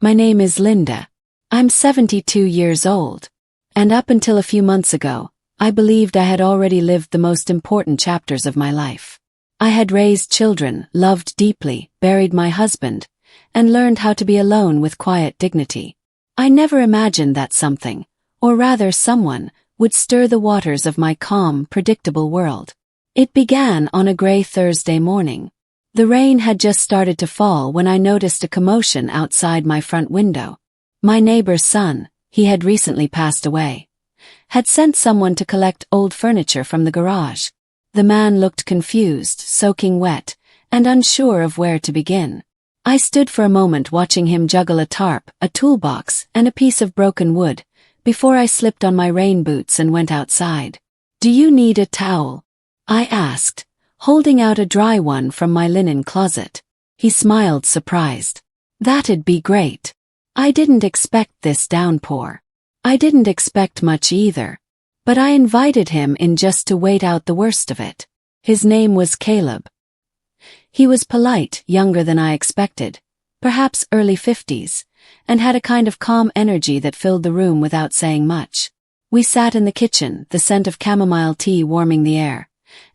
My name is Linda. I'm 72 years old. And up until a few months ago, I believed I had already lived the most important chapters of my life. I had raised children, loved deeply, buried my husband, and learned how to be alone with quiet dignity. I never imagined that something, or rather someone, would stir the waters of my calm, predictable world. It began on a gray Thursday morning. The rain had just started to fall when I noticed a commotion outside my front window. My neighbor's son, he had recently passed away, had sent someone to collect old furniture from the garage. The man looked confused, soaking wet, and unsure of where to begin. I stood for a moment watching him juggle a tarp, a toolbox, and a piece of broken wood, before I slipped on my rain boots and went outside. "Do you need a towel?" I asked, holding out a dry one from my linen closet. He smiled, surprised. "That'd be great. I didn't expect this downpour. I didn't expect much either. But I invited him in just to wait out the worst of it." His name was Caleb. He was polite, younger than I expected, perhaps early 50s, and had a kind of calm energy that filled the room without saying much. We sat in the kitchen, the scent of chamomile tea warming the air,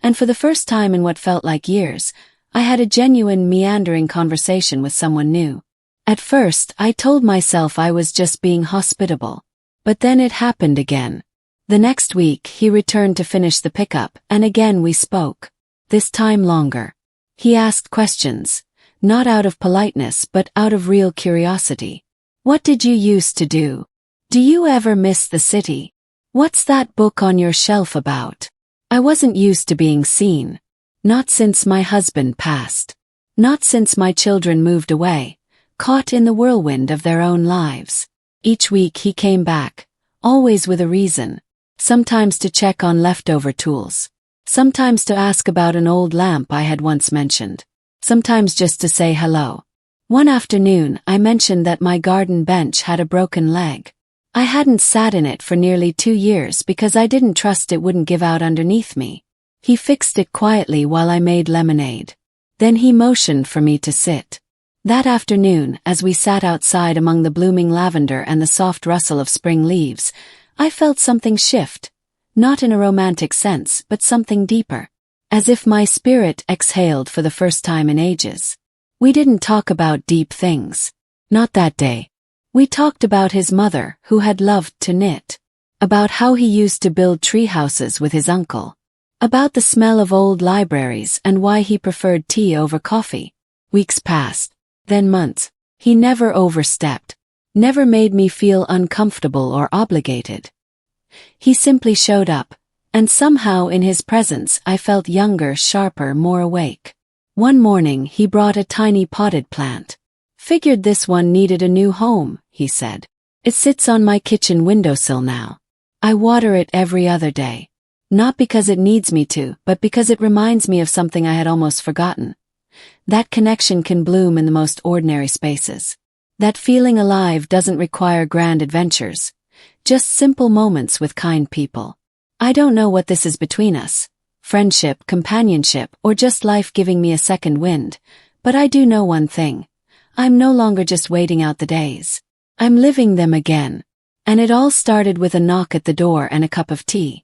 and for the first time in what felt like years, I had a genuine, meandering conversation with someone new. At first, I told myself I was just being hospitable. But then it happened again. The next week, he returned to finish the pickup, and again we spoke. This time longer. He asked questions, not out of politeness but out of real curiosity. "What did you used to do? Do you ever miss the city? What's that book on your shelf about?" I wasn't used to being seen. Not since my husband passed. Not since my children moved away, caught in the whirlwind of their own lives. Each week he came back, always with a reason. Sometimes to check on leftover tools. Sometimes to ask about an old lamp I had once mentioned. Sometimes just to say hello. One afternoon I mentioned that my garden bench had a broken leg. I hadn't sat in it for nearly 2 years because I didn't trust it wouldn't give out underneath me. He fixed it quietly while I made lemonade. Then he motioned for me to sit. That afternoon, as we sat outside among the blooming lavender and the soft rustle of spring leaves, I felt something shift, not in a romantic sense but something deeper, as if my spirit exhaled for the first time in ages. We didn't talk about deep things. Not that day. We talked about his mother, who had loved to knit. About how he used to build tree houses with his uncle. About the smell of old libraries and why he preferred tea over coffee. Weeks passed, then months. He never overstepped. Never made me feel uncomfortable or obligated. He simply showed up, and somehow in his presence I felt younger, sharper, more awake. One morning he brought a tiny potted plant. "Figured this one needed a new home," he said. "It sits on my kitchen windowsill now. I water it every other day. Not because it needs me to, but because it reminds me of something I had almost forgotten. That connection can bloom in the most ordinary spaces. That feeling alive doesn't require grand adventures, just simple moments with kind people. I don't know what this is between us, friendship, companionship, or just life giving me a second wind, but I do know one thing. I'm no longer just waiting out the days. I'm living them again." And it all started with a knock at the door and a cup of tea.